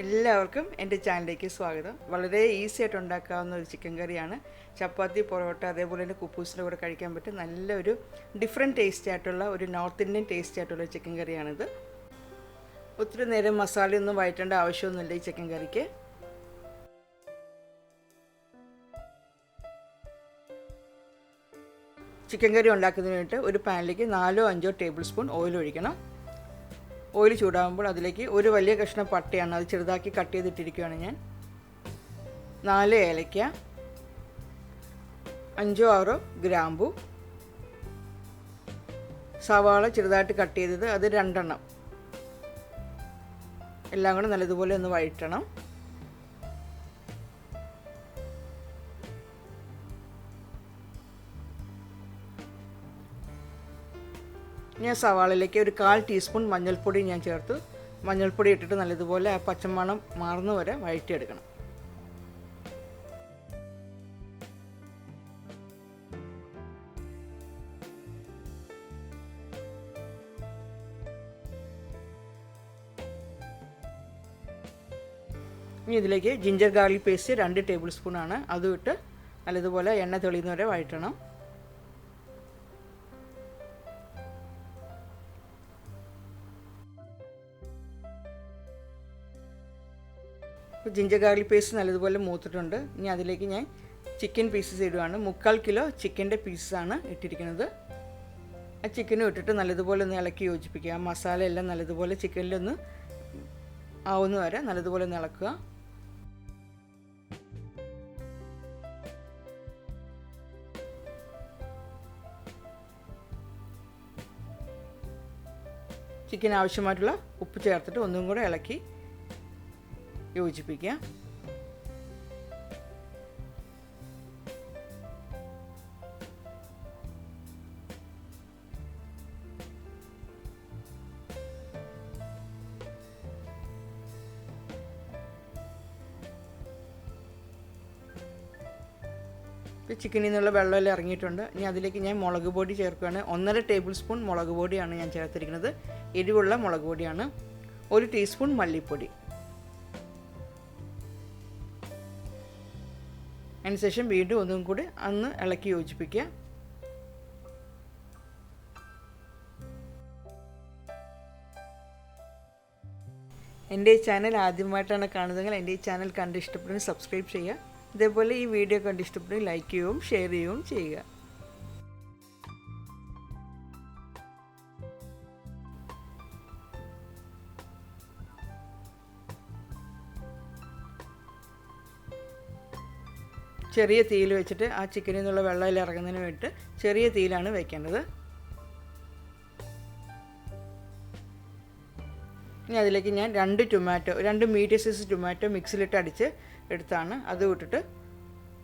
എല്ലാവർക്കും എൻ്റെ ചാനലിലേക്ക് സ്വാഗതം. വളരെ ഈസി ആയിട്ട് ഉണ്ടാക്കാവുന്ന ഒരു ചിക്കൻ കറിയാണ്. ചപ്പാത്തി, പൊറോട്ട, അതേപോലെ തന്നെ കുപ്പൂസിൻ്റെ കൂടെ കഴിക്കാൻ പറ്റും. നല്ലൊരു ഡിഫറെൻറ്റ് ടേസ്റ്റ് ആയിട്ടുള്ള ഒരു നോർത്ത് ഇന്ത്യൻ ടേസ്റ്റ് ആയിട്ടുള്ള ചിക്കൻ കറിയാണിത്. ഒത്തിരി നേരം മസാലയൊന്നും വഴറ്റേണ്ട ആവശ്യമൊന്നുമില്ല ഈ ചിക്കൻ കറിക്ക്. ചിക്കൻ കറി ഉണ്ടാക്കുന്നതിന് വേണ്ടിയിട്ട് ഒരു പാനിലേക്ക് 4-5 ടേബിൾ സ്പൂൺ ഓയിൽ ഒഴിക്കണം. ഓയിൽ ചൂടാകുമ്പോൾ അതിലേക്ക് ഒരു വലിയ കഷ്ണം പട്ടയാണ്, അത് ചെറുതാക്കി കട്ട് ചെയ്തിട്ടിരിക്കുകയാണ് ഞാൻ. 4 ഏലയ്ക്ക, 5-6 ഗ്രാമ്പു, സവാള ചെറുതായിട്ട് കട്ട് ചെയ്തത് അത് 2 എണ്ണം, എല്ലാം കൂടെ നല്ലതുപോലെ ഒന്ന് വഴറ്റണം. ഞാൻ സവാളയിലേക്ക് ഒരു 1/4 ടീസ്പൂൺ മഞ്ഞൾപ്പൊടി ഞാൻ ചേർത്തു. മഞ്ഞൾപ്പൊടി ഇട്ടിട്ട് നല്ലതുപോലെ ആ പച്ചമണം മാറുന്ന വരെ വഴറ്റിയെടുക്കണം. ഇനി ഇതിലേക്ക് ജിഞ്ചർ ഗാർലിക് പേസ്റ്റ് 2 ടേബിൾ സ്പൂണാണ്, അതും ഇട്ട് നല്ലതുപോലെ എണ്ണ തെളിയുന്ന വരെ വഴറ്റണം. ജിഞ്ചർ ഗാർലിക് പേസ്റ്റ് നല്ലതുപോലെ മൂത്തിട്ടുണ്ട്. ഇനി അതിലേക്ക് ഞാൻ ചിക്കൻ പീസസ് ഇടുകയാണ്. 3/4 കിലോ ചിക്കൻ്റെ പീസസാണ് ഇട്ടിരിക്കുന്നത്. ആ ചിക്കനും ഇട്ടിട്ട് നല്ലതുപോലെ ഒന്ന് ഇളക്കി യോജിപ്പിക്കുക. ആ മസാല എല്ലാം നല്ലതുപോലെ ചിക്കനിലൊന്ന് ആവുന്ന വരെ നല്ലതുപോലെ ഒന്ന് ഇളക്കുക. ചിക്കൻ ആവശ്യമായിട്ടുള്ള ഉപ്പ് ചേർത്തിട്ട് ഒന്നും കൂടെ ഇളക്കി യോജിപ്പിക്കുക. ചിക്കനിൽ നിന്നുള്ള വെള്ളമെല്ലാം ഇറങ്ങിയിട്ടുണ്ട്. ഇനി അതിലേക്ക് ഞാൻ മുളക് പൊടി ചേർക്കുകയാണ്. 1.5 ടേബിൾ സ്പൂൺ മുളക് പൊടിയാണ് ഞാൻ ചേർത്തിരിക്കുന്നത്. എരിവുള്ള മുളക് പൊടിയാണ്. 1 ടീസ്പൂൺ മല്ലിപ്പൊടി. അതിനുശേഷം വീണ്ടും ഒന്നും കൂടി ഒന്ന് ഇളക്കി യോജിപ്പിക്കുക. എൻ്റെ ഈ ചാനൽ ആദ്യമായിട്ടാണ് കാണുന്നതെങ്കിൽ എൻ്റെ ഈ ചാനൽ കണ്ട് ഇഷ്ടപ്പെടുന്ന സബ്സ്ക്രൈബ് ചെയ്യുക. ഇതേപോലെ ഈ വീഡിയോ കണ്ട് ഇഷ്ടപ്പെടുന്ന ലൈക്ക് ചെയ്യുകയും ഷെയർ ചെയ്യുകയും ചെയ്യുക. ചെറിയ തീയിൽ വെച്ചിട്ട് ആ ചിക്കനിൽ നിന്നുള്ള വെള്ളം ഇറങ്ങുന്നതിന് വേണ്ടിയിട്ട് ചെറിയ തീയിലാണ് വയ്ക്കേണ്ടത്. ഇനി അതിലേക്ക് ഞാൻ 2 മീഡിയം സൈസ് ടൊമാറ്റോ മിക്സിയിലിട്ട് അടിച്ച് എടുത്താണ്, അത് വിട്ടിട്ട്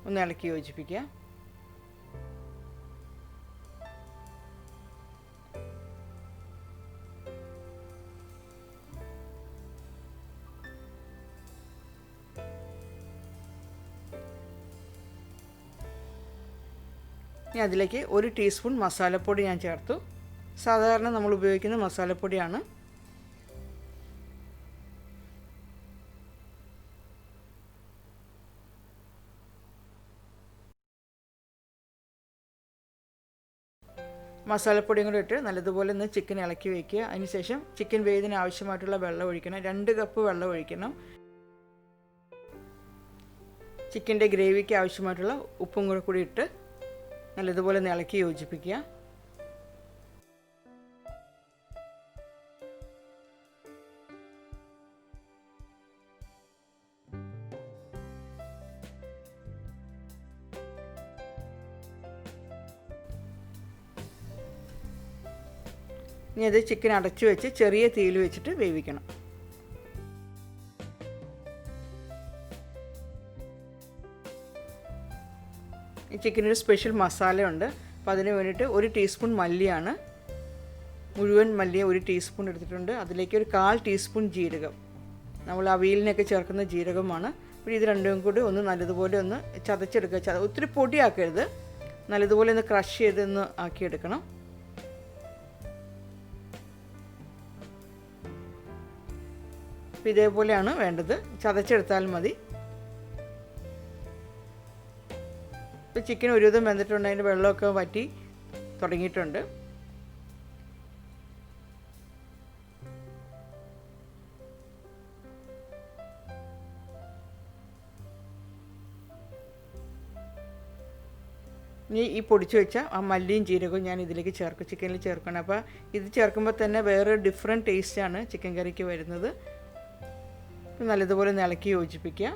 ഒന്ന് ഇളക്കി യോജിപ്പിക്കുക. ഇനി അതിലേക്ക് 1 ടീസ്പൂൺ മസാലപ്പൊടി ഞാൻ ചേർത്തു. സാധാരണ നമ്മൾ ഉപയോഗിക്കുന്ന മസാലപ്പൊടിയാണ്. മസാലപ്പൊടിയും കൂടി ഇട്ട് നല്ലതുപോലെ ഒന്ന് ചിക്കൻ ഇളക്കി വയ്ക്കുക. അതിനുശേഷം ചിക്കൻ വേവിന് ആവശ്യമായിട്ടുള്ള വെള്ളം ഒഴിക്കണം. 2 കപ്പ് വെള്ളം ഒഴിക്കണം. ചിക്കൻ്റെ ഗ്രേവിക്ക് ആവശ്യമായിട്ടുള്ള ഉപ്പും കൂടി ഇട്ട് നല്ലതുപോലെ ഇളക്കി യോജിപ്പിക്കുക. ഇനി അത് ചിക്കൻ അടച്ചു വെച്ച് ചെറിയ തീയിൽ വെച്ചിട്ട് വേവിക്കണം. ഈ ചിക്കനൊരു സ്പെഷ്യൽ മസാലയുണ്ട്. അപ്പോൾ അതിന് വേണ്ടിയിട്ട് 1 ടീസ്പൂൺ മല്ലിയാണ്, മുഴുവൻ മല്ലി 1 ടീസ്പൂൺ എടുത്തിട്ടുണ്ട്. അതിലേക്ക് ഒരു 1/4 ടീസ്പൂൺ ജീരകം, നമ്മൾ അവിയലിനൊക്കെ ചേർക്കുന്ന ജീരകമാണ്. അപ്പോൾ ഇത് രണ്ടും കൂടി ഒന്ന് നല്ലതുപോലെ ഒന്ന് ചതച്ചെടുക്കുക. ഒത്തിരി പൊടിയാക്കരുത്, നല്ലതുപോലെ ഒന്ന് ക്രഷ് ചെയ്തൊന്ന് ആക്കിയെടുക്കണം. അപ്പോൾ ഇതേപോലെയാണ് വേണ്ടത്, ചതച്ചെടുത്താൽ മതി. ഇപ്പോൾ ചിക്കൻ ഒരുവിധം വെന്തിട്ടുണ്ട്, അതിൻ്റെ വെള്ളമൊക്കെ വറ്റി തുടങ്ങിയിട്ടുണ്ട്. ഇനി ഈ പൊടിച്ച് വെച്ച ആ മല്ലിയും ജീരകവും ഞാൻ ഇതിലേക്ക് ചിക്കനിൽ ചേർക്കണം. അപ്പോൾ ഇത് ചേർക്കുമ്പോൾ തന്നെ വേറെ ഡിഫറെൻറ്റ് ടേസ്റ്റാണ് ചിക്കൻ കറിക്ക് വരുന്നത്. നല്ലതുപോലെ ഇളക്കി യോജിപ്പിക്കുക.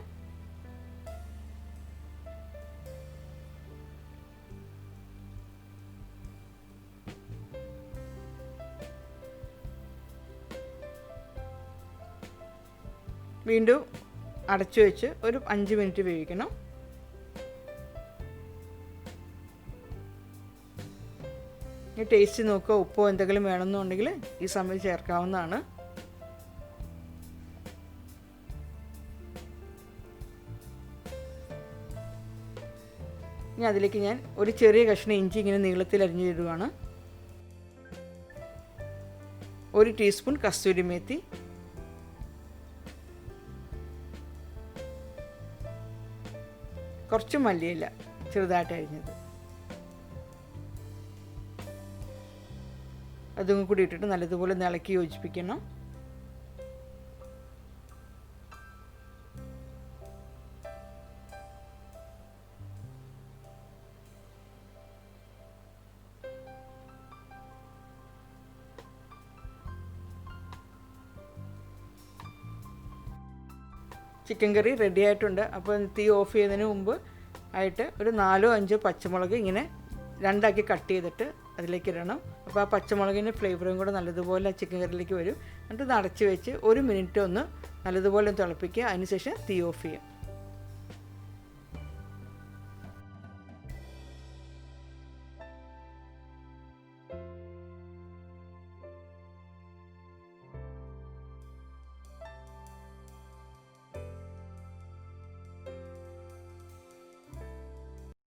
വീണ്ടും അടച്ചു വെച്ച് ഒരു 5 മിനിറ്റ് വേവിക്കണം. ഈ ടേസ്റ്റ് നോക്കുക, ഉപ്പോ എന്തെങ്കിലും വേണമെന്നുണ്ടെങ്കിൽ ഈ സമയം ചേർക്കാവുന്നതാണ്. ഇനി അതിലേക്ക് ഞാൻ ഒരു ചെറിയ കഷ്ണം ഇഞ്ചി ഇങ്ങനെ നീളത്തിൽ അരിഞ്ഞിടുകയാണ്. 1 ടീസ്പൂൺ കസ്തൂരി മേത്തി, കുറച്ച് മല്ലിയില ചെറുതായിട്ട് അരിഞ്ഞത്, അതും കൂടി ഇട്ടിട്ട് നല്ലതുപോലെ ഇളക്കി യോജിപ്പിക്കണം. ചിക്കൻ കറി റെഡി ആയിട്ടുണ്ട്. അപ്പോൾ തീ ഓഫ് ചെയ്യുന്നതിന് മുമ്പ് ആയിട്ട് ഒരു 4-5 പച്ചമുളക് ഇങ്ങനെ രണ്ടാക്കി കട്ട് ചെയ്തിട്ട് അതിലേക്ക് ഇടണം. അപ്പോൾ ആ പച്ചമുളകിൻ്റെ ഫ്ലേവറും കൂടെ നല്ലതുപോലെ ചിക്കൻ കറിയിലേക്ക് വരും. എന്നിട്ട് ഇത് അടച്ച് വെച്ച് 1 മിനിറ്റ് ഒന്ന് നല്ലതുപോലെ തിളപ്പിക്കുക. അതിനുശേഷം തീ ഓഫ് ചെയ്യുക.